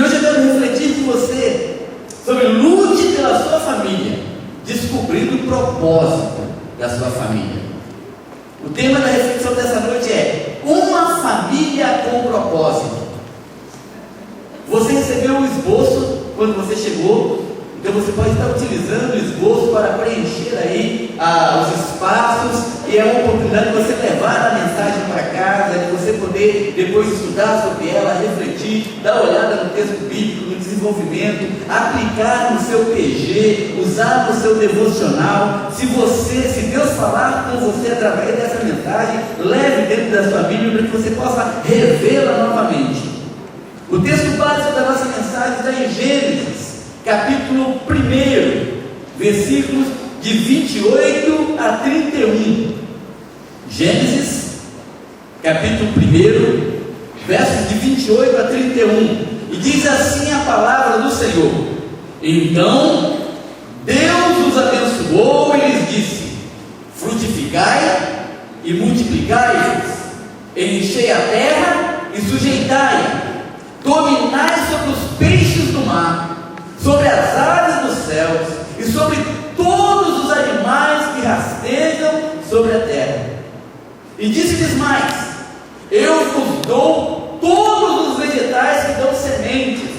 E hoje eu quero refletir com você sobre lute pela sua família, descobrindo o propósito da sua família. O tema da reflexão dessa noite é uma família com propósito. Você recebeu o esboço quando você chegou, então você pode estar utilizando o esboço para preencher aí os espaços, e é uma oportunidade de você levar a mensagem para casa, de você poder depois estudar sobre ela, refletir, dar uma olhada no texto bíblico, no desenvolvimento, aplicar no seu PG, usar no seu devocional. Se Deus falar com você através dessa mensagem, leve dentro da sua Bíblia para que você possa revê-la novamente. O texto básico da nossa mensagem está em Gênesis, capítulo 1, versículos de 28 a 31. Gênesis, capítulo 1, versos de 28 a 31. E diz assim a palavra do Senhor: Então Deus os abençoou e lhes disse: frutificai e multiplicai-vos, enchei a terra e sujeitai-a, dominai sobre os peixes do mar, sobre as aves dos céus e sobre todos os animais que rastejam sobre a terra. E disse-lhes mais: eu vos dou todos os vegetais que dão sementes,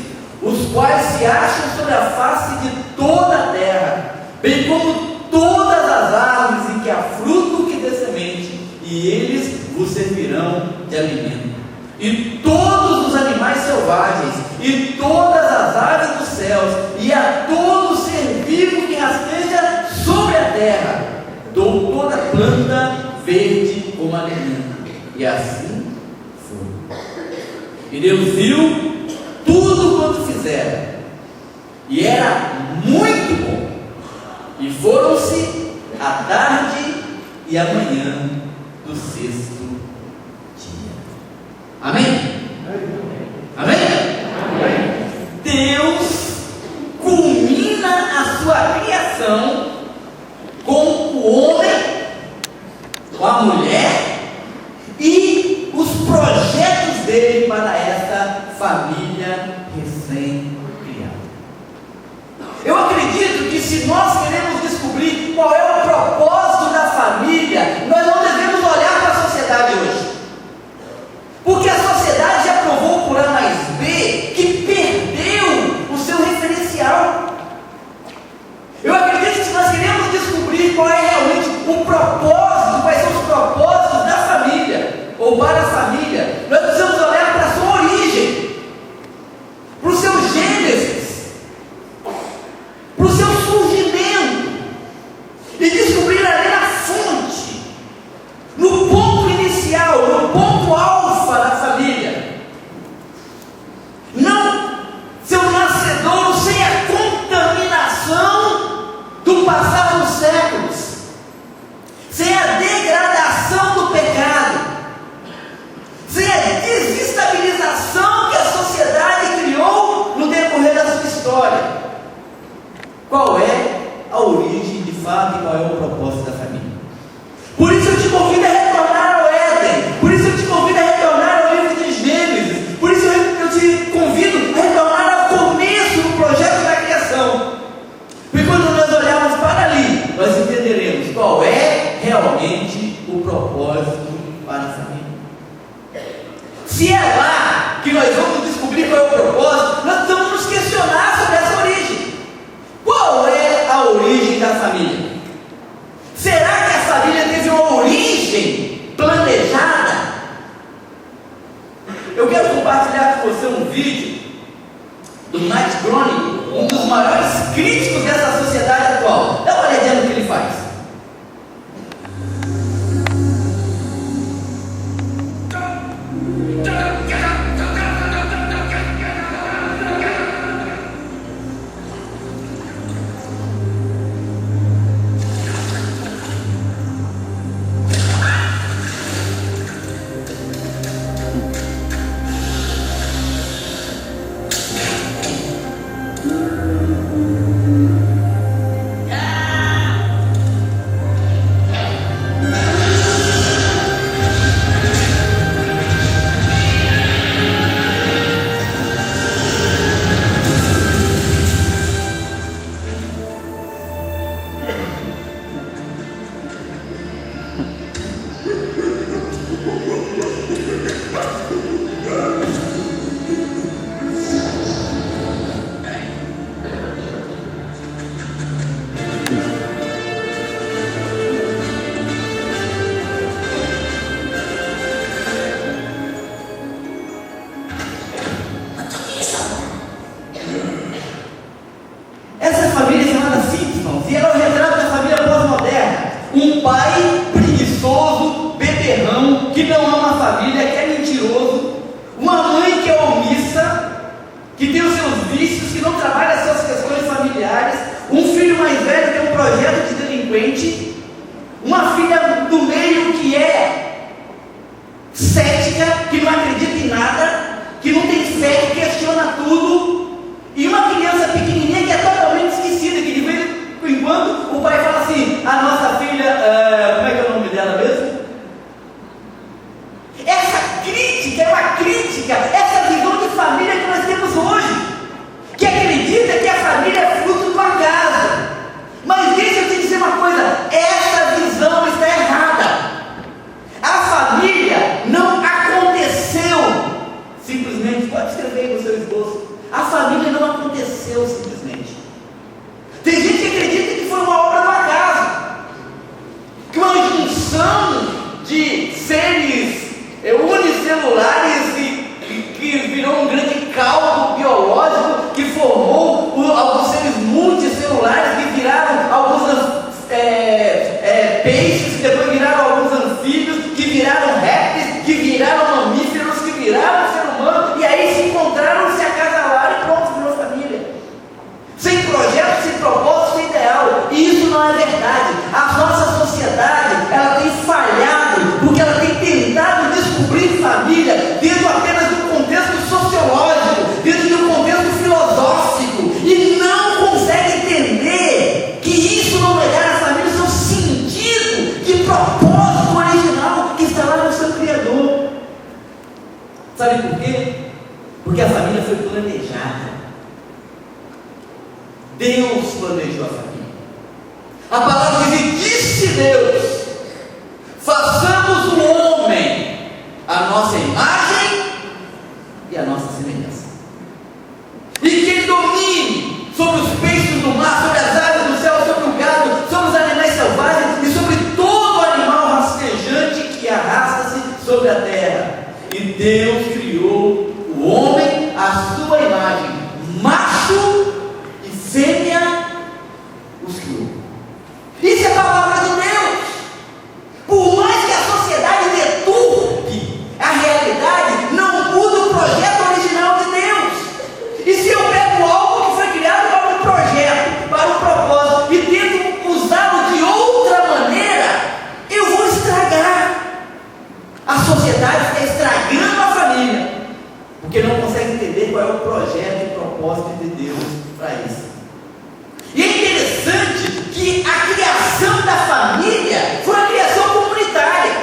os quais se acham sobre a face de toda a terra, bem como todas as árvores em que há fruto que dê semente, e eles vos servirão de alimento. E todos os animais selvagens, e todas as aves dos céus, e a todo ser vivo que rasteja sobre a terra, dou toda planta verde como alimento. E assim foi. E Deus viu tudo quanto fizera, e era muito bom. E foram-se a tarde e a manhã do sexto dia. Amém? Amém? Amém? Deus culmina a sua criação com o homem, com a mulher e os projetos dele para essa família recém-criada. Eu acredito que se nós queremos descobrir qual é o propósito da família, nós não devemos olhar para a sociedade hoje. Porque a sociedade já provou por A mais B que perdeu o seu referencial. Eu acredito que se nós queremos descobrir qual é realmente o propósito, quais são os propósitos da família, ou para a família, nós precisamos olhar para a sua origem, para o seu gênesis, para o seu surgimento, e descobrir ali na fonte, no ponto inicial, no ponto alfa da família. Não seu nascedouro sem a contaminação do passar dos séculos, sem a degradação do pecado, sem a desestabilização que a sociedade criou no decorrer da sua história. Qual é a origem de fato e qual é o propósito da família? Por isso eu te convido a retornar ao Éden, por isso eu te convido a retornar ao livro de Gênesis, por isso eu te convido a retornar ao começo do projeto da criação. Porque quando nós olharmos para ali, nós entenderemos qual é realmente o propósito para a família. Se é lá que nós vamos descobrir qual é o propósito, nós vamos nos questionar sobre essa origem. Qual é a origem da família? Será que a família teve uma origem planejada? Eu quero compartilhar com você um vídeo do Matt Groening, um dos maiores críticos dessa sociedade atual. Dá uma olhadinha no que ele faz. Essa família é chamada Simpsons, e ela é o retrato da família pós-moderna. Um pai preguiçoso, beberrão, que não ama a família, que é mentiroso. Uma mãe que é omissa, que tem os seus vícios, que não trabalha as suas questões familiares. Um filho mais velho que é um projeto de delinquente. Uma filha do meio que é cética, que não acredita em nada, que não tem fé, que questiona tudo. E uma criança pequenininha que é totalmente esquecida, que de vez em quando o pai fala assim: a nossa filha, como é que é o nome dela mesmo? Essa crítica é uma crítica, essa visão de família que nós temos hoje, que acredita que a família é fruto do acaso. Mas deixa eu te dizer uma coisa, essa visão está errada. A família não aconteceu simplesmente, pode escrever aí no seu esboço. A família não aconteceu simplesmente. Tem gente que acredita que foi uma obra do acaso, que uma junção de seres unicelulares que virou um grande caldo biológico, que formou alguns seres multicelulares, que viraram alguns peixes, que depois viraram alguns anfíbios, que viraram répteis, que viraram mamíferos, que viraram ser humano, e aí se encontraram, se acasalaram e pronto, virou família. Sem projeto, sem propósito, sem ideal. E isso não é verdade. A nossa sociedade, ela tem falhado, porque ela tem tentado descobrir família dentro apenas do contexto sociológico, dentro do contexto filosófico, e não consegue entender que isso não vai dar à família o seu sentido de propósito original que está lá no seu Criador. Sabe por quê? Porque a família foi planejada. Deus planejou a família. A palavra diz: e disse Deus, façamos o homem a nossa imagem e a nossa semelhança, e que ele domine sobre os peixes do mar, sobre as aves do céu, sobre o gado, sobre os animais selvagens e sobre todo animal rastejante que arrasta-se sobre a terra. E Deus criou o homem à sua imagem, macho e fêmea os criou. Isso é a palavra de Deus. Por mais que a sociedade deturpe a realidade, não muda o projeto original de Deus. E se eu pego algo que foi criado para um projeto, para um propósito, e tento usá-lo de outra maneira, eu vou estragar. A sociedade está estragando a família, porque não consegue entender qual é o projeto e propósito de Deus para isso. E é interessante que a criação da família foi uma criação comunitária.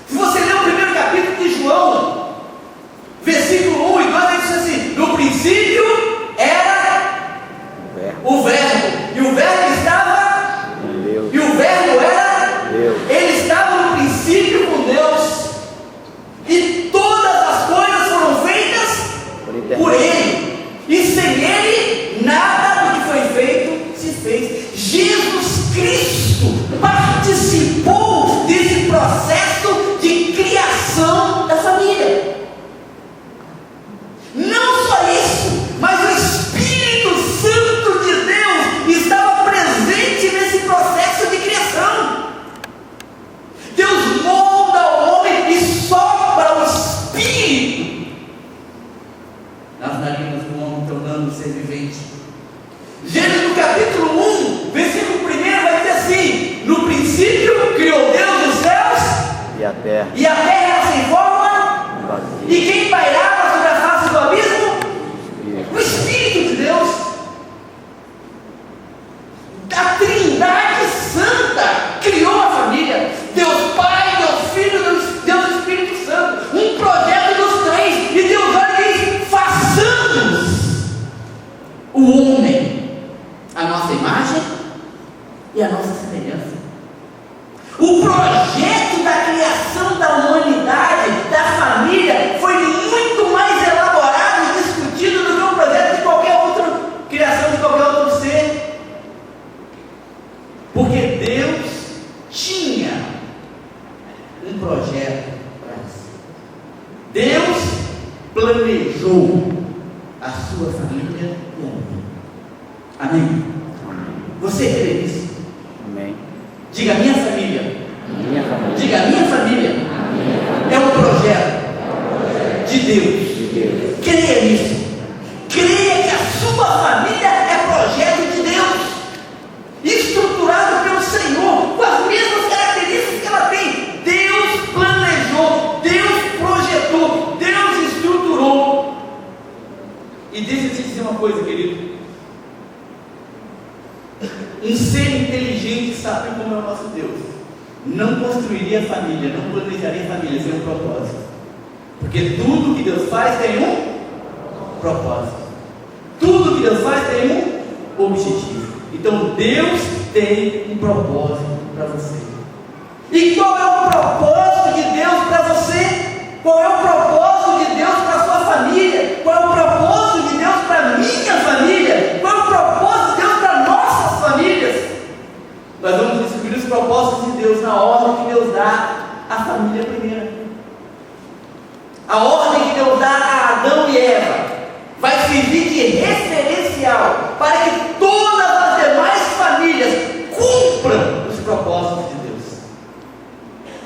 Se você ler o primeiro capítulo de João, versículo 1 e 2, ele diz assim: no princípio era o verbo, e o verbo estava com Deus, e o verbo era Deus. Ele estava no princípio com Deus, e todas as coisas foram feitas por Ele, e sem Ele nada do que foi feito se fez. Jesus Cristo participou desse processo de criação da família. Não só isso, mas o Espírito Santo de Deus estava presente nesse processo de criação. Deus molda o homem e sopra o Espírito nas narinas do homem, tornando-o ser vivente. Gênesis no capítulo 1, versículo 1 vai dizer assim: no princípio criou Deus os céus e a terra era sem forma, e quem pairava sobre a face do abismo? O Espírito de Deus. A Trindade Santa criou a família. Deus Pai, Deus Filho, Deus Espírito Santo. Um projeto dos três. E Deus olha e diz: façamos o homem a nossa imagem e a nossa semelhança. O projeto da criação da humanidade Deus planejou a sua família e a minha. Amém? Você crê nisso? Amém. Diga minha família. Minha família. Diga minha família. É um projeto de Deus. Creia nisso. Creia que a sua família é projeto de Deus, estruturado pelo Senhor, com as mesmas características que ela tem. Deus planejou, Deus projetou, Deus estruturou. E deixa eu te dizer uma coisa, querido. Um ser inteligente sabe como é o nosso Deus. Não construiria família, não planejaria família sem um propósito. Porque tudo que Deus faz tem um propósito. Tudo que Deus faz tem um objetivo. Então Deus tem um propósito para você. E qual é o propósito de Deus para você? Qual é o propósito de Deus para a sua família? Qual é o propósito de Deus para a minha família? Qual é o propósito de Deus para nossas famílias? Nós vamos descobrir os propósitos de Deus na ordem que Deus dá à família primeira. A ordem que Deus dá a Adão e Eva vai servir de referencial para que todas as demais famílias cumpram os propósitos de Deus.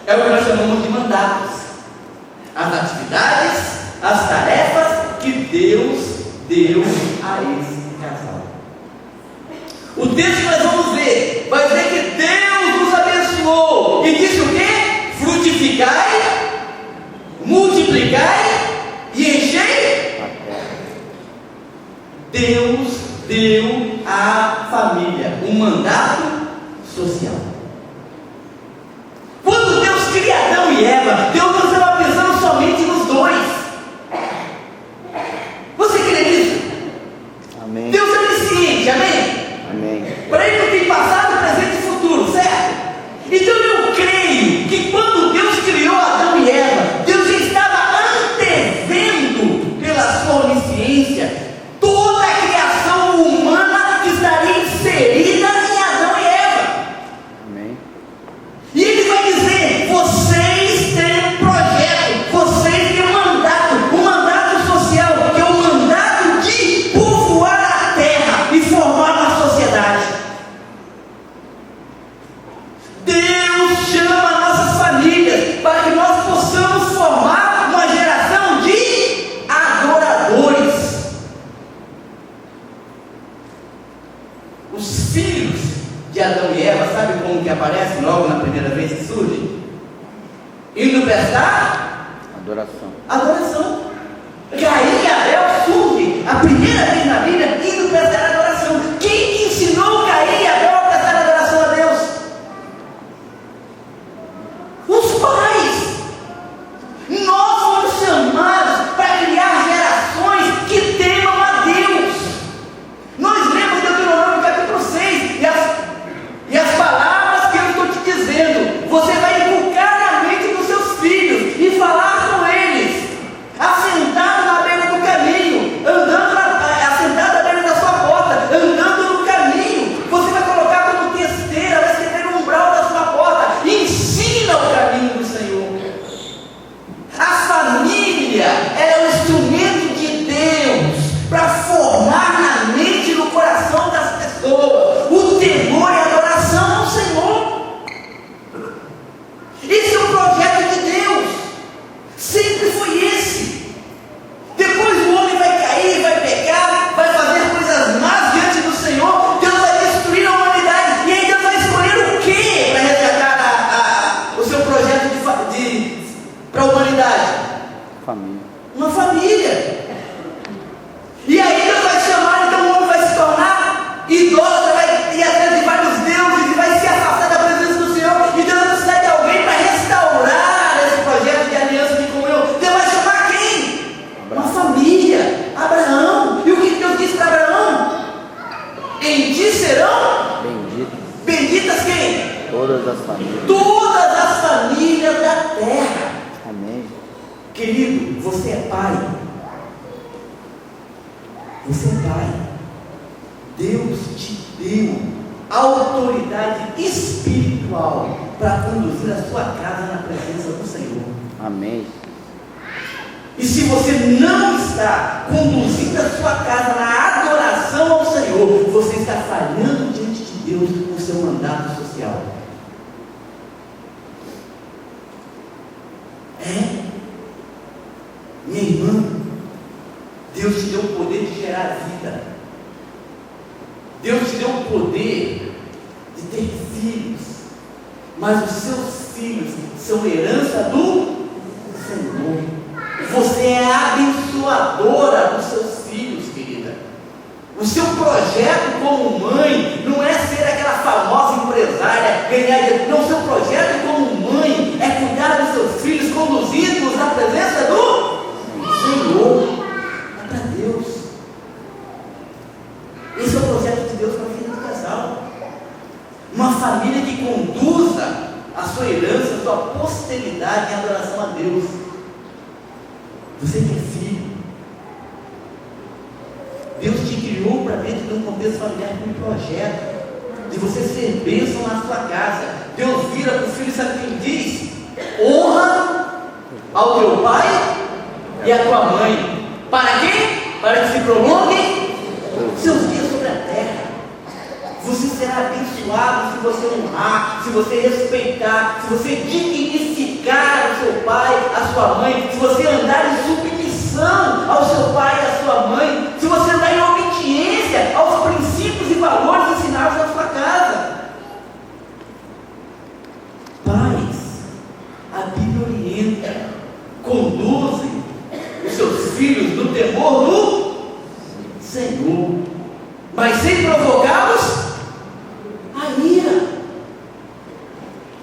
É o que nós chamamos de mandatos. As atividades, as tarefas que Deus deu a esse casal. O texto que nós vamos ver vai dizer que Deus nos abençoou e disse o quê? Frutificai, multiplicai e enchei. Deus deu à família um mandato social. Quando Deus cria Adão e Eva, Deus não estava pensando somente nos dois. Você crê nisso? Amém. Deus é onisciente, amém? Amém. Para Ele não tem passado, presente e futuro, certo? Então eu creio que quando Deus criou Adão e Eva, Deus já estava antevendo pela sua onisciência toda a criação humana que estaria inserida em Adão e Eva. Amém. E Ele vai dizer: vocês têm um projeto, vocês têm um mandato social, que é o mandato de povoar a terra e formar uma sociedade. Deus chama nossas famílias para que nós possamos formar uma geração de adoradores. Os filhos de Adão e Eva, sabe como que aparecem logo na primeira vez que surgem? Indo prestar adoração. Caim e Abel surgem a primeira vez na Bíblia indo prestar adoração. Quem que ensinou Caim e Abel a prestar adoração a Deus? Os pais. Nós fomos chamados para criar gerações que temam a Deus. Nós lemos Deuteronômio capítulo 6 e as palavras que eu estou te dizendo, você vai inculcar na mente dos seus filhos e falar com eles, assentado na beira do caminho, assentado na beira da sua porta, andando no caminho. Você vai colocar como testeira, vai escrever no umbral da sua porta. Ensina o caminho do Senhor. A família é o instrumento de Deus para formar na mente e no coração das pessoas o temor e a adoração ao Senhor. Esse é o projeto de Deus. Sempre foi esse. Depois o homem vai cair, vai pecar, vai fazer coisas más diante do Senhor. Deus vai destruir a humanidade. E aí Deus vai escolher o que para resgatar o seu projeto para a humanidade? Família. Uma família. E aí Deus vai chamar, então o homem vai se tornar idólatra, vai ir atrás de vários deuses e vai se afastar da presença do Senhor. E Deus vai precisar de alguém para restaurar esse projeto de aliança de comunhão. Deus vai chamar quem? Uma família. Abraão. E o que Deus disse para Abraão? Em ti serão benditas quem? Todas as famílias. Todas as famílias da terra. Amém. Querido, você é pai. Você é pai. Deus te deu autoridade espiritual para conduzir a sua casa na presença do Senhor. Amém. E se você não está conduzindo a sua casa na adoração ao Senhor, você está falhando diante de Deus o seu mandato social. Minha irmã, Deus te deu o poder de gerar vida. Deus te deu o poder de ter filhos. Mas os seus filhos são herança do Senhor. Você é abençoadora dos seus filhos, querida. O seu projeto como mãe não é ser aquela famosa empresária, ganhar dinheiro. Não, o seu projeto como mãe é cuidar dos seus filhos, conduzidos na presença do Senhor. É para Deus. Esse é o projeto de Deus para a vida do casal. Uma família que conduza a sua herança, a sua posteridade em adoração a Deus. Você que é filho, Deus te criou para dentro de um contexto familiar com um projeto de você ser bênção na sua casa. Deus vira para o filho, sabe quem diz? Honra ao teu pai e à tua mãe. Para quê? Para que se prolonguem seus dias sobre a terra. Você será abençoado se você honrar, se você respeitar, se você dignificar o seu pai, a sua mãe, se você andar em submissão ao seu pai e à sua mãe, se você andar em obediência aos princípios e valores ensinados na sua casa. Pais, a Bíblia orienta, conduzem os seus filhos no temor do Senhor, mas sem provocá-los a ira,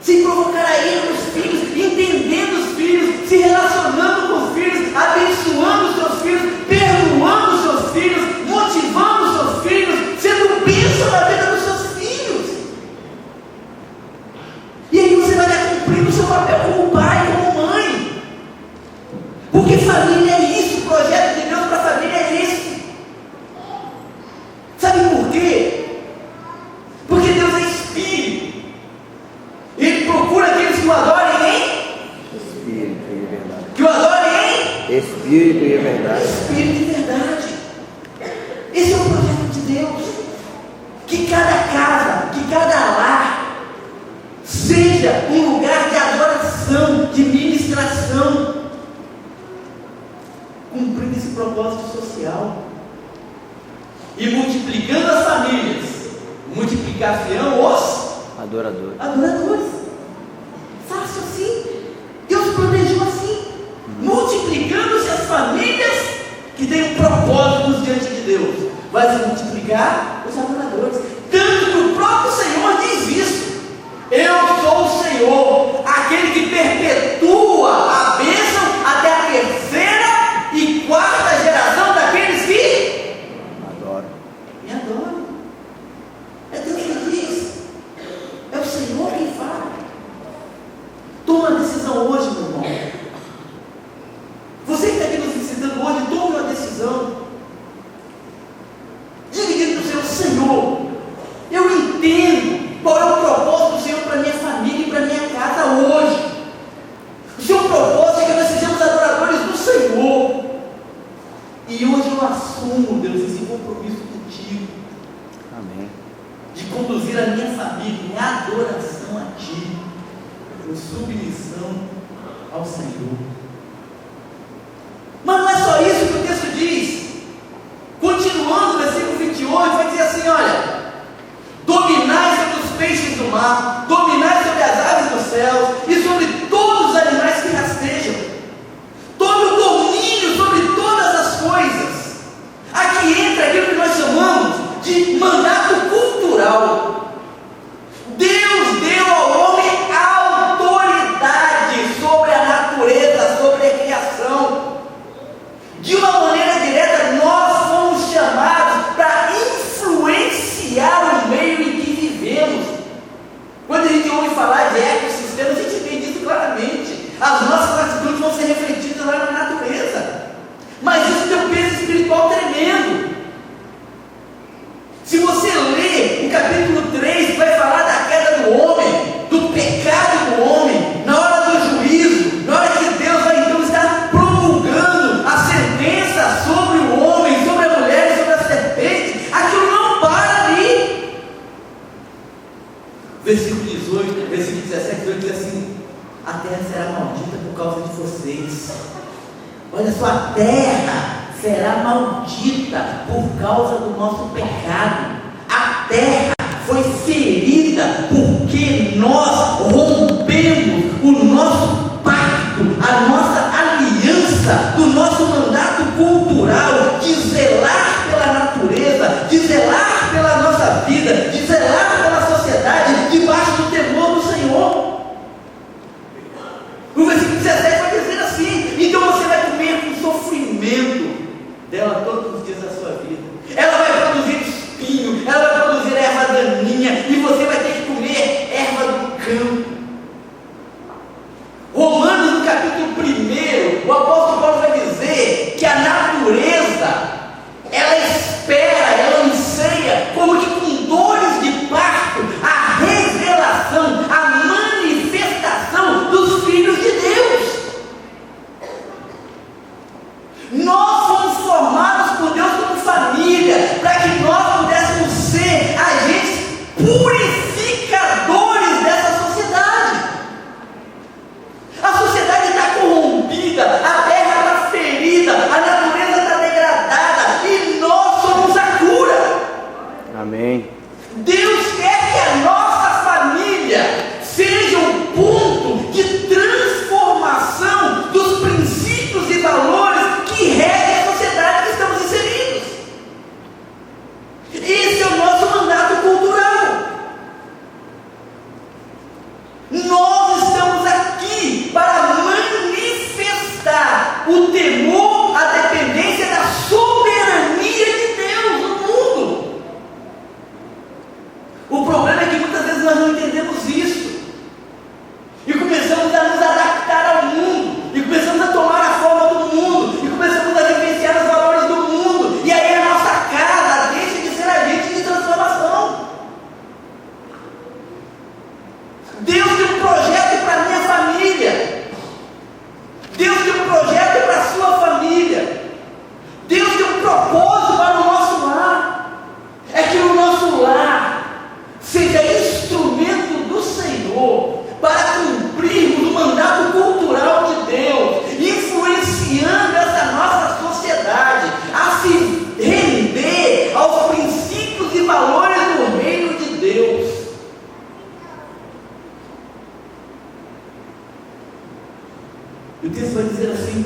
sem provocar a ira nos filhos, entendendo os filhos, se relacionando com os filhos, abençoando os seus filhos, perdoando os seus filhos, motivando os seus filhos, sendo bênção na vida dos seus filhos. E aí você vai cumprir o seu papel como pai, como mãe, porque família é isso, o projeto de Deus para a família é esse. Sabe por quê? Porque Deus é Espírito. Ele procura aqueles que o adorem em Espírito e verdade. Que o adorem em Espírito e verdade. Espírito e verdade. Esse é o projeto de Deus. Que cada casa, que cada lar seja um lugar de adoração, de ministração, cumprindo esse propósito social e multiplicando as famílias, multiplicar-se-ão os adoradores. Fácil assim. Deus planejou assim, multiplicando-se as famílias que têm propósitos diante de Deus, vai se multiplicar os adoradores. Tanto que o próprio Senhor diz isso: eu sou o Senhor, aquele que perpetua a bênção até a terceira e quarta geração daqueles que me adoram. É Deus que diz, é o Senhor quem fala. Toma a decisão hoje, meu irmão. Você que está aqui nos visitando hoje, tome uma decisão. Diga diante do Senhor: Senhor, eu entendo qual é o propósito do Senhor para minha família e para minha casa hoje. O seu propósito é que nós sejamos adoradores do Senhor. E hoje eu assumo, Deus, esse compromisso contigo. Amém. De conduzir a minha família em adoração a Ti, em submissão ao Senhor. Mas não é só isso que o texto diz. Continuando, versículo 28, vai dizer assim: olha, dominai sobre os peixes do mar, dominai sobre as aves dos céus e sobre todos os animais que rastejam. Tome o domínio sobre todas as coisas. Aqui entra aquilo que nós chamamos de mandato cultural. Deus deu ao homem autoridade sobre a natureza, sobre vocês. Olha só, a terra será maldita por causa do nosso pecado. A terra foi ferida porque nós rompemos o nosso pacto, a nossa aliança, do nosso mandato cultural de zelar pela natureza, de zelar pela nossa vida, de zelar pela sociedade, debaixo do temor do Senhor. O versículo 17 vai dizer assim: então você vai comer com sofrimento dela todos os dias da sua vida. Ela vai produzir espinho, ela vai produzir erva daninha, e você vai ter que comer erva do campo. Romanos, no capítulo 1, o apóstolo Paulo vai dizer que a natureza, ela espera, ela anseia, como que com dores de parto, a revelação, a manifestação dos filhos de Deus. Nós fomos formados por Deus como família, para que nós pudéssemos ser agentes purificadores dessa sociedade. A sociedade está corrompida, a terra está ferida, a natureza está degradada, e nós somos a cura. Amém. Deus quer que a nossa família seja um ponto de transformação dos princípios e valores que regem a sociedade que estamos inseridos. Esse é o nosso mandato cultural. Nós estamos aqui para manifestar o temor, a dependência da soberania de Deus no mundo. O problema é que muitas vezes nós não entendemos isso, e começamos a nos adaptar ao mundo, e começamos a tomar a forma do mundo, e começamos a vivenciar os valores do mundo, e aí a nossa casa deixa de ser agente de transformação. Deus tem um projeto para a minha família, Deus tem um projeto para a sua família, Deus tem um propósito para o nosso lar. É que o nosso lar seja instrumento do Senhor para cumprirmos o mandato cultural de Deus, influenciando essa nossa sociedade a se render aos princípios e valores do reino de Deus. E o texto vai dizer assim: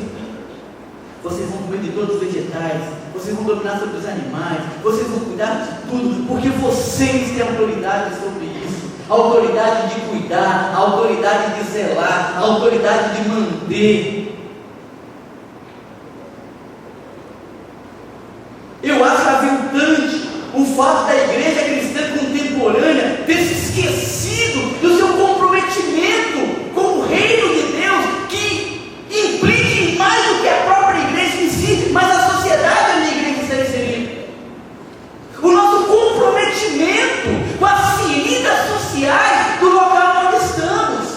vocês vão comer de todos os vegetais, vocês vão dominar sobre os animais, vocês vão cuidar de tudo, porque vocês têm autoridade sobre isso, a autoridade de cuidar, a autoridade de zelar, a autoridade de manter. Eu acho aviltante o fato da igreja cristã contemporânea ter se esquecido do seu comprometimento com o reino de Deus, que implique mais do que a própria igreja em si, mas a sociedade onde a igreja está inserida. O nosso comprometimento com as feridas sociais do local onde estamos.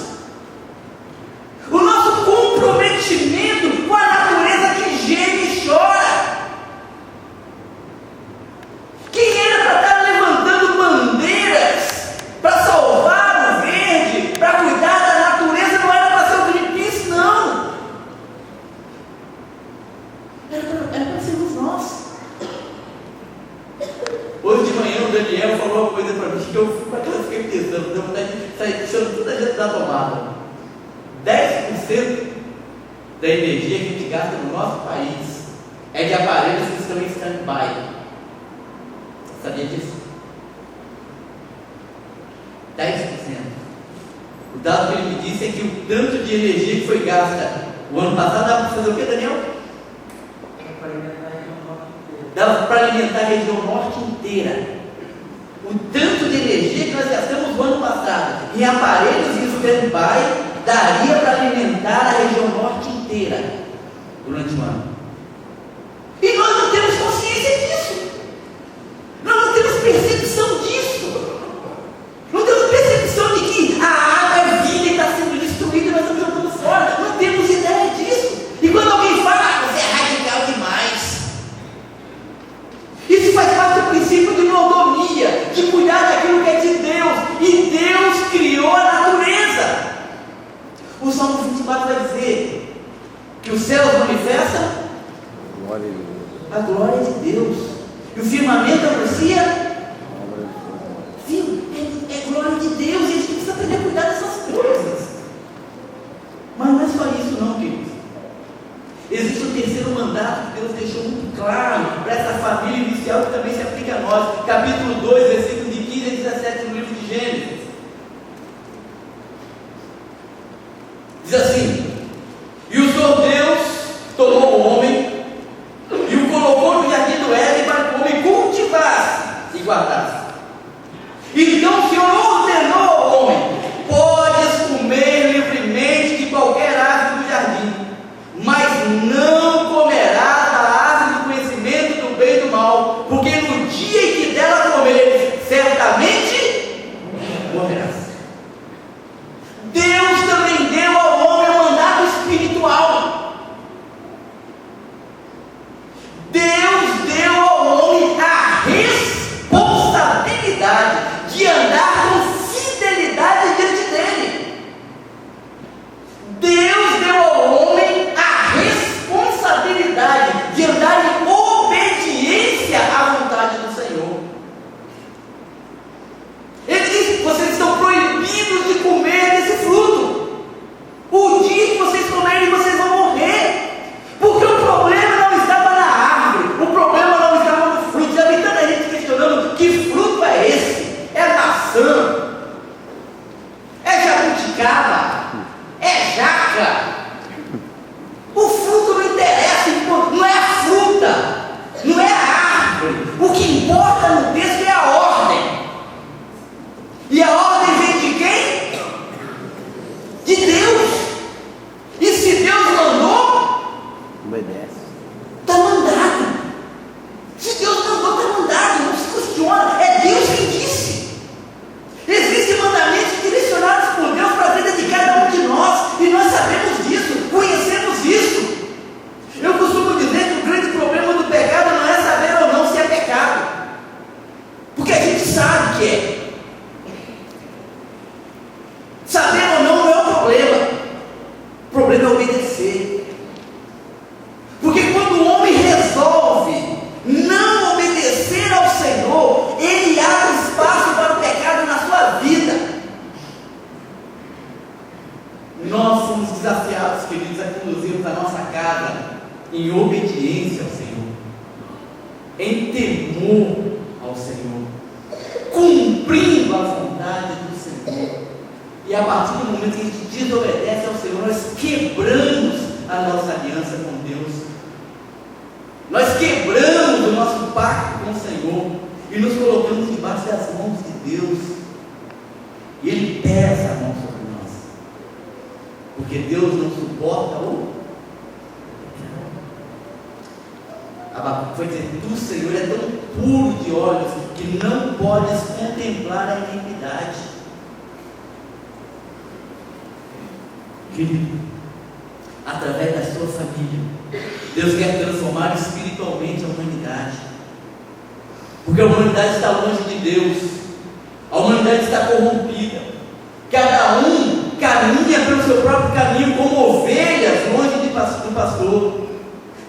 O nosso comprometimento com a natureza que geme e chora. Quem era para estar levantando bandeiras para salvar o verde, para cuidar da natureza, não era para ser o Greenpeace, não. Era para sermos nós. Hoje de manhã o Daniel falou uma coisa para mim que eu fiquei pensando, deu vontade de sair deixando toda a gente da tomada. 10% da energia que a gente gasta no nosso país é de aparelhos que estão em stand-by. Sabia disso? 10%. O dado que ele me disse é que o tanto de energia que foi gasta o ano passado dava para fazer o que, Daniel? Dava para alimentar a região norte inteira. O tanto de energia que nós gastamos no ano passado em aparelhos e stand-by daria para alimentar a região norte inteira durante o ano. E nós não temos consciência disso. Nós não temos percepção disso. Não temos percepção de que a água é vida e está sendo destruída e nós estamos jogando fora. Não temos ideia disso. E quando alguém fala, você é radical demais. Isso faz parte do princípio de mordomia, de cuidar daquilo que é de Deus. E Deus criou a natureza. O Salmo 24 vai dizer que os céus manifestam Glória a Deus. a glória de Deus, e o firmamento anuncia, Obra de Deus. viu? É glória de Deus, e a gente precisa aprender a cuidar dessas coisas. Mas não é só isso não, queridos. Existe um terceiro mandato que Deus deixou muito claro para essa família inicial, que também se aplica a nós. Capítulo 2, versículos de 15 a 17 no livro de Gênesis. Diz assim: e o Senhor Deus tomou o homem e o colocou no jardim do Éden para que o homem cultivasse e guardasse. Então o Senhor ordenou ao homem: podes comer livremente de qualquer árvore do jardim, mas não comerás da árvore do conhecimento do bem e do mal, porque no dia em que dela comeres, certamente morrerás. Deus também deu ao homem um mandato espiritual. Deus deu ao homem a responsabilidade de andar com fidelidade diante dele. Deus deu ao homem a responsabilidade de andar em obediência à vontade do Senhor. Ele disse: vocês estão proibidos de comer desse fruto. O dia que vocês comerem, vocês vão morrer. Porque o problema não estava na árvore, o problema não estava no fruto. Já vi tanta gente questionando: que fruto é esse? É maçã? É jabuticaba? É jaca? O fruto não interessa, não é a fruta, não é a árvore. O que importa no texto é a ordem. E a ordem vem de quem? De Deus. E se Deus mandou, Obedece. está mandado. Se Deus mandou, está mandado. Não se questiona, é Deus quem disse. Existem mandamentos direcionados por Deus para a vida de cada um de nós, e nós sabemos disso, conhecemos isso. Eu costumo dizer que o grande problema do pecado não é saber ou não se é pecado, porque a gente sabe que é. Saber ou não é o problema. O problema é obedecer. Porque quando o homem resolve não obedecer ao Senhor, ele abre espaço para o pecado na sua vida. Nós somos desafiados, queridos, a conduzirmos a nossa casa em obediência ao Senhor, em temor ao Senhor, cumprindo a vontade do Senhor. E a partir do momento que a gente desobedece ao Senhor, nós quebramos a nossa aliança com Deus. Nós quebramos o nosso pacto com o Senhor e nos colocamos debaixo das mãos de Deus. E Ele pesa a mão sobre nós, porque Deus não suporta o Abacuque foi dizer: tu, Senhor, é tão puro de olhos que não podes contemplar a iniquidade. Querido, através da sua família, Deus quer transformar espiritualmente a humanidade, porque a humanidade está longe de Deus, a humanidade está corrompida, cada um caminha pelo seu próprio caminho, como ovelhas longe do pastor.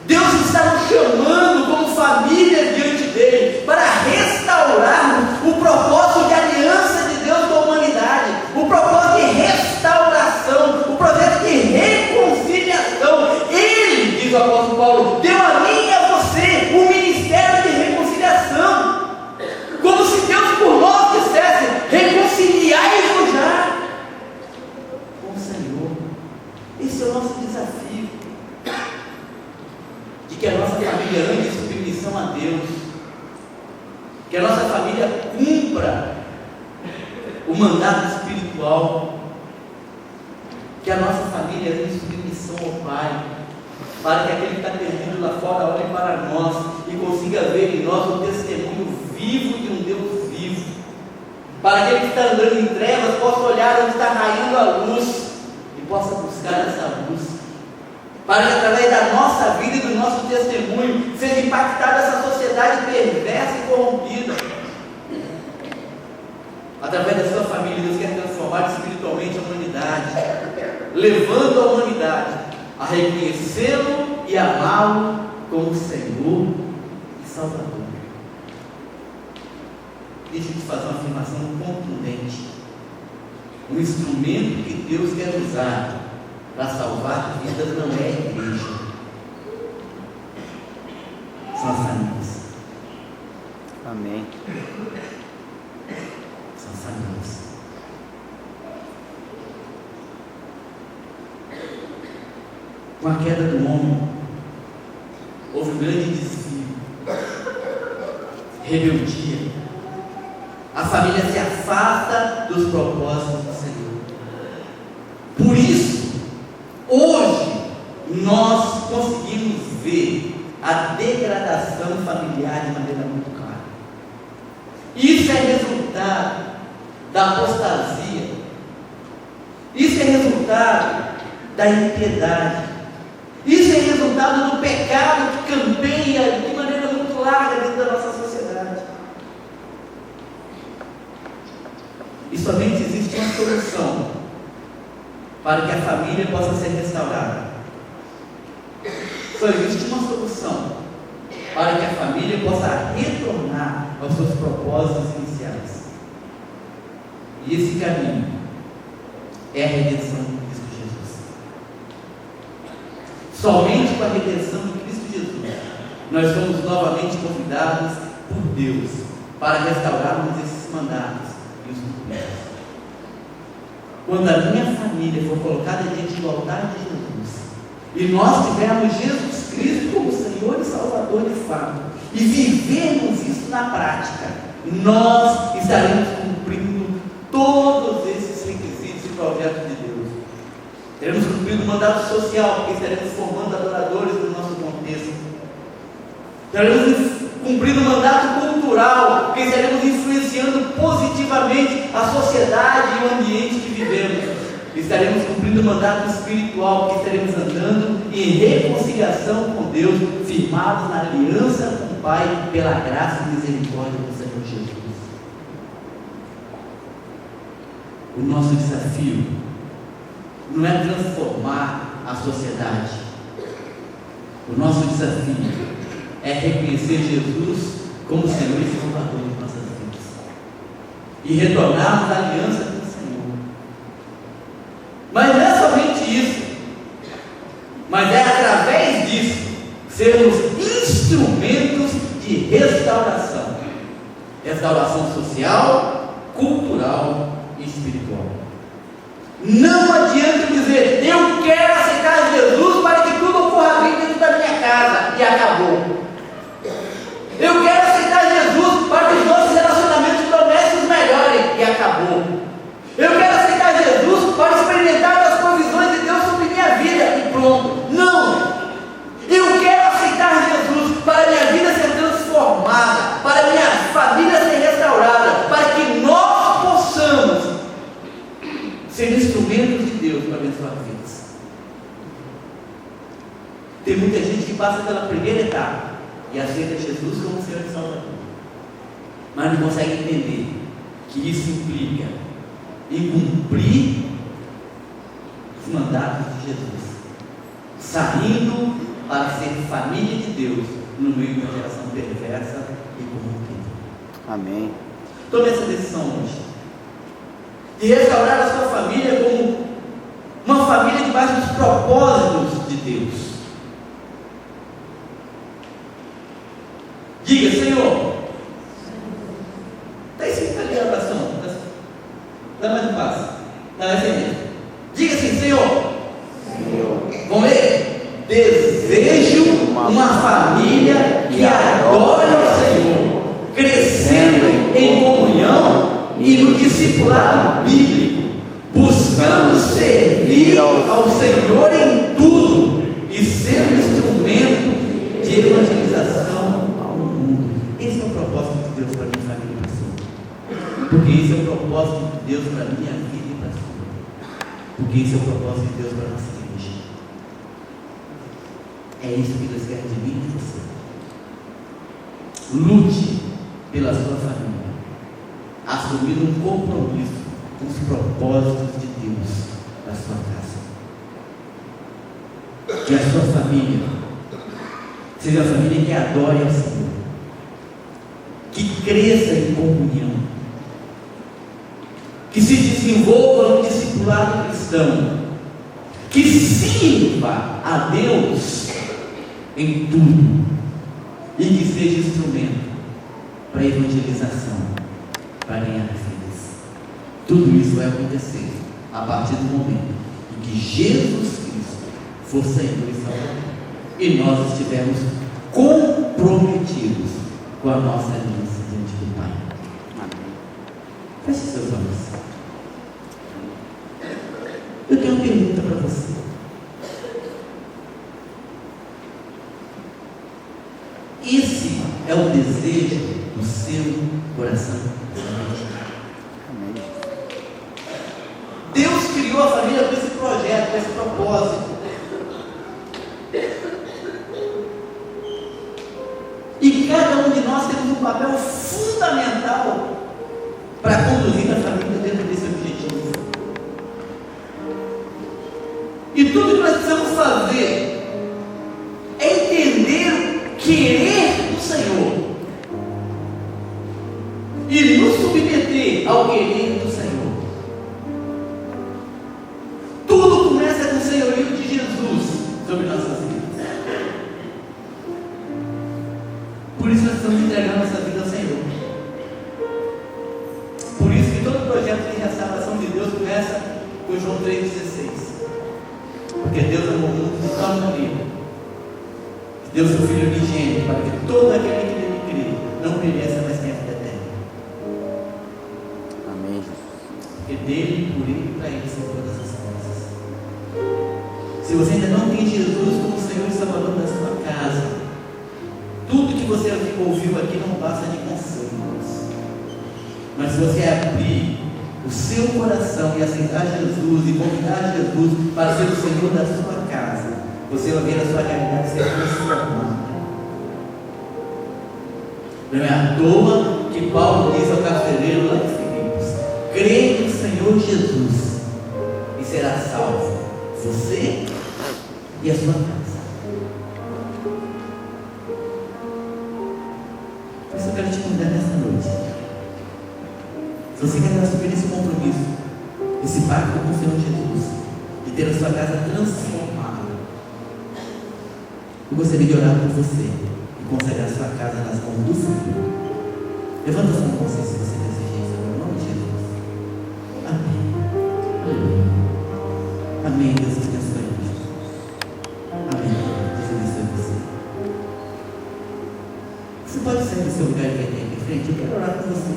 Deus está nos chamando como família diante dele, para restaurar o propósito de aliança de Deus com a humanidade, o propósito de restauração, o projeto de reconciliação. Ele, diz o apóstolo Paulo, deu a mim e a você o ministério de reconciliação, como se Deus por nós dissesse: reconciliai-vos já com o Senhor. Esse é o nosso desafio, de que a nossa família ande em submissão a Deus, que a nossa família cumpra o mandato espiritual, que a nossa família ande em submissão ao Pai, para que aquele que está perdido lá fora olhe para nós e consiga ver em nós o testemunho vivo de um Deus vivo, para aquele que está andando em trevas possa olhar onde está raiando a luz e possa buscar essa luz, para que através da nossa vida e do nosso testemunho seja impactada essa sociedade perversa e corrompida. Através da sua família, Deus quer transformar espiritualmente a humanidade, levando a humanidade a reconhecê-lo e amá-lo como Senhor e Salvador. Deixa eu te fazer uma afirmação contundente. O instrumento que Deus quer usar para salvar vidas não é a igreja, são as famílias. Amém. São as famílias. Com a queda do homem, houve um grande desvio, rebeldia. A família se afasta dos propósitos do Senhor. Por isso, hoje, nós conseguimos ver a degradação familiar de maneira muito clara. Isso é resultado da apostasia. Isso é resultado da impiedade. Isso é resultado do pecado que campeia de maneira muito larga dentro da nossa sociedade. E somente existe uma solução para que a família possa ser restaurada. Só existe uma solução para que a família possa retornar aos seus propósitos iniciais. E esse caminho é a redenção de Cristo Jesus. Somente com a redenção de Cristo Jesus nós somos novamente convidados por Deus para restaurarmos esses mandatos e os cumprirmos. Quando a minha família for colocada diante do altar de Jesus e nós tivermos Jesus Cristo como Senhor e Salvador de fato e vivermos isso na prática, nós estaremos cumprindo todos esses requisitos e projetos de Deus. Teremos cumprido o mandato social, porque estaremos formando adoradores no nosso contexto. Teremos cumprido o mandato cultural, porque estaremos influenciando positivamente a sociedade e o ambiente que vivemos. Estaremos cumprindo o mandato espiritual, porque estaremos andando em reconciliação com Deus, firmados na aliança com o Pai, pela graça e misericórdia do Senhor Jesus. O nosso desafio não é transformar a sociedade. O nosso desafio é reconhecer Jesus como Senhor e Salvador de nossas vidas e retornarmos à aliança com o Senhor. Mas não é somente isso, mas é através disso sermos instrumentos de restauração social, cultural e espiritual. Não adianta dizer, eu quero aceitar Jesus para que tudo ocorra bem dentro da minha casa, e acabou. Eu quero aceitar Jesus para que os nossos relacionamentos domésticos melhorem, e acabou. Eu quero aceitar Jesus para experimentar as provisões de Deus sobre minha vida, e pronto. Não! Eu quero aceitar Jesus para minha vida ser transformada, para minha família ser restaurada, para que nós possamos ser instrumentos de Deus para abençoar vidas. Tem muita gente que passa pela primeira etapa e aceita Jesus como Senhor e Salvador, mas não consegue entender que isso implica em cumprir os mandatos de Jesus, saindo para ser família de Deus no meio de uma geração perversa e corrompida. Amém. Tome essa decisão hoje de restaurar a sua família como uma família debaixo dos propósitos de Deus. Diga, Senhor, está escrito ali a oração, dá mais um passo, não, é assim mesmo. Diga assim, Senhor, vamos ler? Desejo uma família que adore ao Senhor, crescendo em comunhão e no discipulado bíblico, buscando servir ao Senhor em tudo e ser um instrumento de evangelização ao mundo. Esse é o propósito de Deus para a minha família, pastor. Porque esse é o propósito de Deus para a minha vida e para a sua. Porque esse é o propósito de Deus para a nossa igreja. É isso que Deus quer de mim e de você. Lute pela sua família, assumindo um compromisso com os propósitos de Deus na sua casa. que a sua família seja a família que adore ao Senhor, que cresça em comunhão, que se desenvolva no discipulado cristão, que sirva a Deus em tudo e que seja instrumento para evangelização, para ganhar vidas. Tudo isso vai acontecer a partir do momento em que Jesus Cristo for Senhor e Salvador e nós estivermos comprometidos com a nossa aliança diante do Pai. Amém. Feche seus olhos. Eu tenho uma pergunta para você. Esse é o desejo do seu coração? Amém. Deus criou a família com esse projeto, com esse propósito. E cada um de nós temos um papel fundamental para conduzir a família dentro desse objetivo. E tudo que nós precisamos fazer é entender o querer do Senhor e nos submeter ao querer do Senhor. Tudo começa com o senhorio de Jesus sobre nossas vidas. Por isso nós estamos entregando nossa vida ao Senhor. Por isso que todo projeto de restauração de Deus começa com João 3,16. Porque Deus amou o mundo de tal maneira que deu seu Filho unigênito para que todo aquele que nele crê não pereça, mas tenha vida eterna. Amém. Porque dele, por ele e para ele são todas as coisas. Se você ainda não tem Jesus como Senhor e Salvador da sua casa, tudo que você ouviu aqui não passa de consolo. Mas se você abrir o seu coração e aceitar Jesus e convidar Jesus para ser o Senhor da sua casa, você vai ver a sua realidade ser transformada. Não é à toa que Paulo diz ao carcereiro lá em Filipos: creia no Senhor Jesus e será salvo você e a sua casa. Por isso eu quero te convidar nessa noite. Se você quer assumir esse compromisso, esse pacto com o Senhor Jesus, de ter a sua casa transformada, eu gostaria de orar por você e consagrar a sua casa nas mãos do Senhor. Levanta a sua mão se você deseja isso, em nome de Jesus. Amém. Aleluia. Amém. Deus te abençoe. Amém. Deus abençoe você. Você pode sair do seu lugar e vir aqui em frente? Eu quero orar com você.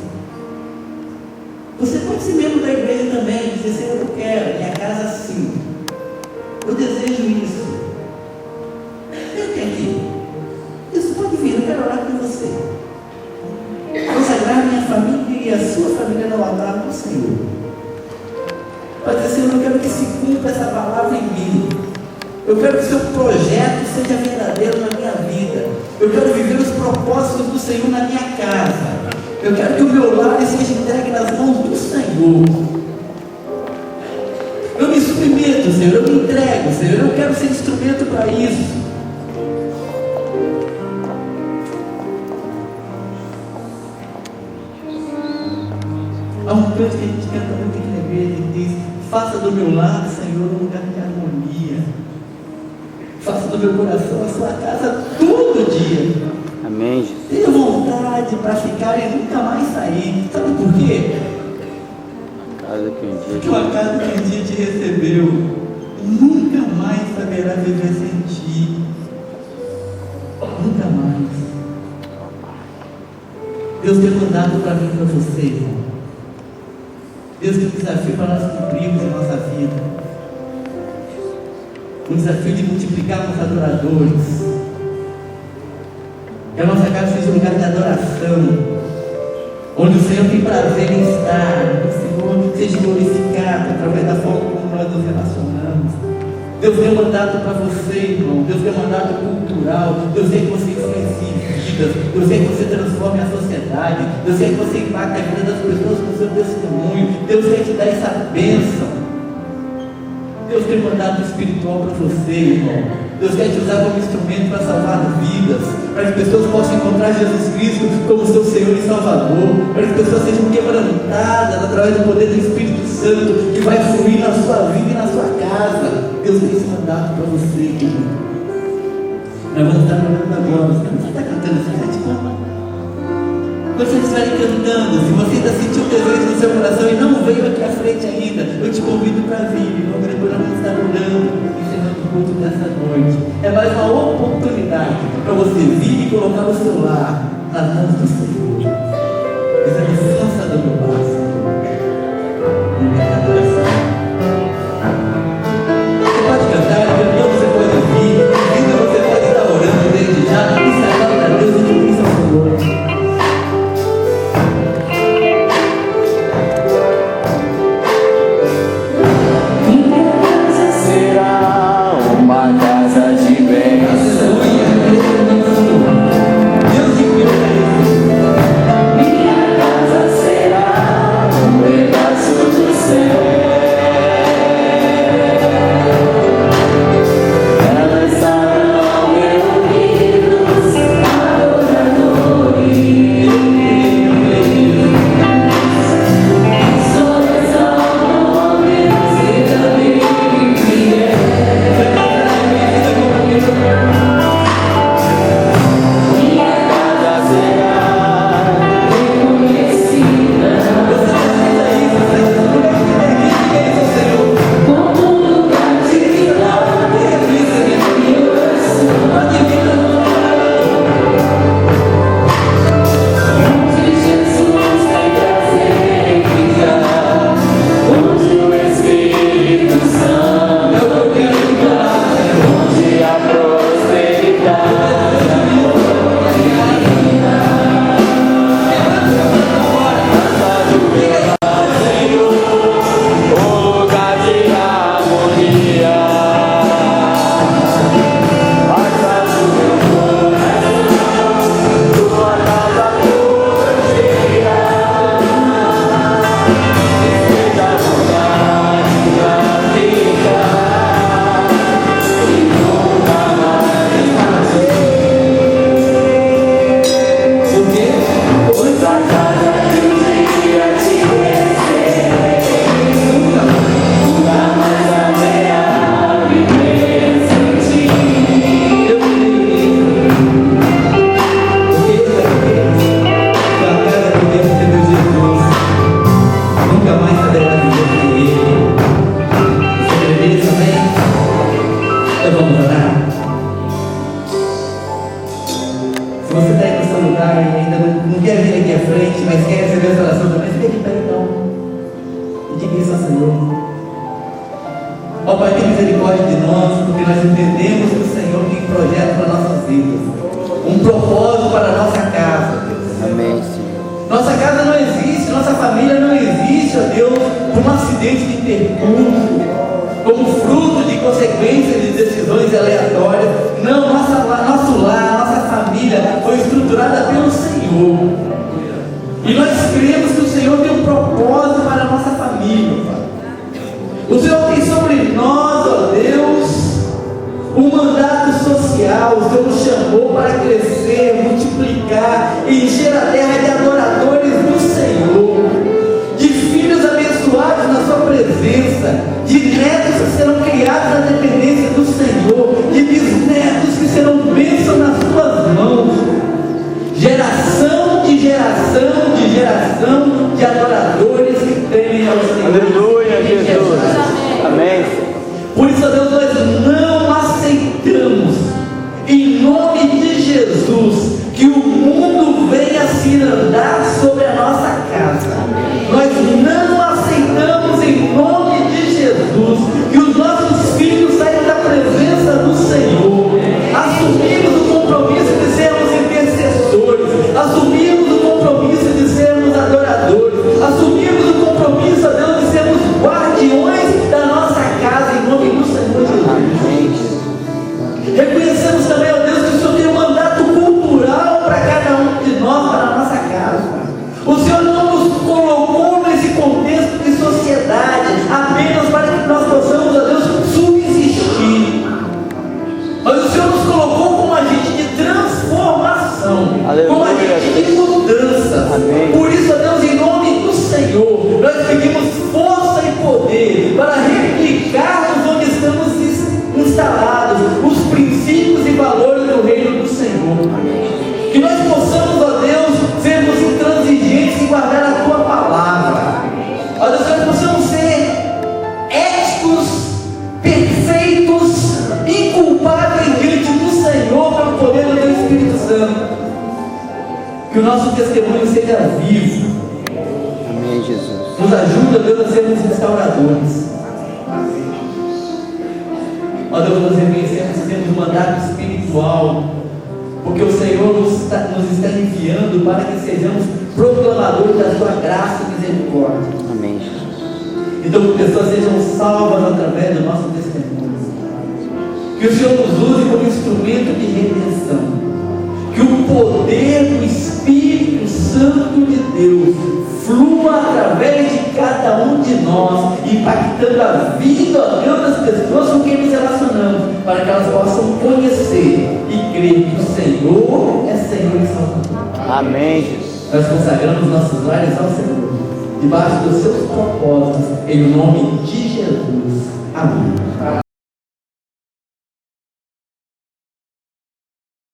Você pode ser membro da igreja também, dizer: Senhor, eu quero minha casa assim. Eu desejo isso. Eu tenho aqui. Isso pode vir, eu quero orar com você. Consagrar minha família e a sua família no altar do Senhor. Pode dizer: Senhor, eu quero que se cumpra essa palavra em mim. Eu quero que o seu projeto seja verdadeiro na minha vida. Eu quero viver os propósitos do Senhor na minha casa. Eu quero que o meu lar seja entregue nas mãos do Senhor. Eu me submeto, Senhor, eu me entrego, Senhor, eu quero ser instrumento para isso. Há um canto que a gente canta muito aqui na igreja, que diz: faça do meu lar, Senhor, um lugar de harmonia. Faça do meu coração a sua casa todo dia. Amém, Jesus. Tenha vontade para ficar e nunca mais sair. Sabe por quê? Porque uma casa que um dia te recebeu nunca mais saberá viver sem ti. Nunca mais. Deus tem mandado para mim e para você, irmão. Deus tem um desafio para nós cumprirmos em nossa vida. Um desafio de multiplicarmos adoradores. Que a nossa casa seja um lugar de adoração, onde o Senhor tem prazer em estar, onde o Senhor seja glorificado através da forma como nós nos relacionamos. Deus deu mandato para você, irmão. Deus deu mandato cultural. Deus quer que você influencie vidas. Deus quer que você transforme a sociedade. Deus quer que você impacte a vida das pessoas com o seu testemunho. Deus quer te dar essa bênção. Deus tem mandato espiritual para você, irmão. Deus quer te usar como instrumento para salvar vidas, para que pessoas possam encontrar Jesus Cristo como seu Senhor e Salvador, para que pessoas sejam quebrantadas através do poder do Espírito Santo que vai fluir na sua vida e na sua casa. Deus tem esse mandato para você, querido. Nós vamos estar orando agora. Você não está cantando esse canto? Quando vocês estiverem cantando, se você ainda sentiu o desejo no seu coração e não veio aqui à frente ainda, eu te convido para vir. Logo depois nós vamos estar orando, encerrando o culto dessa noite. É mais uma oportunidade para você vir e colocar o seu lar nas mãos do Senhor. Dizendo, faça do meu passo. Você pode cantar, cantando você pode vir, vindo você pode estar orando desde já e sagrado a Deus e de bênção ao Senhor. Santo. Que o nosso testemunho seja vivo. Amém, Jesus. Nos ajuda, Deus, a sermos restauradores. Ó Deus, nós reconhecemos que temos um mandato espiritual, porque o Senhor nos está enviando para que sejamos proclamadores da sua graça e misericórdia. Amém, Jesus. Então, que pessoas sejam salvas através do nosso testemunho. Que o Senhor nos use como instrumento de redenção. Que o poder do Espírito Santo de Deus flua através de cada um de nós, impactando a vida, ó Deus, das pessoas com quem nos relacionamos, para que elas possam conhecer e crer que o Senhor é Senhor e Salvador. Amém, Jesus. Nós consagramos nossos lares ao Senhor, debaixo dos seus propósitos, em nome de Jesus. Amém.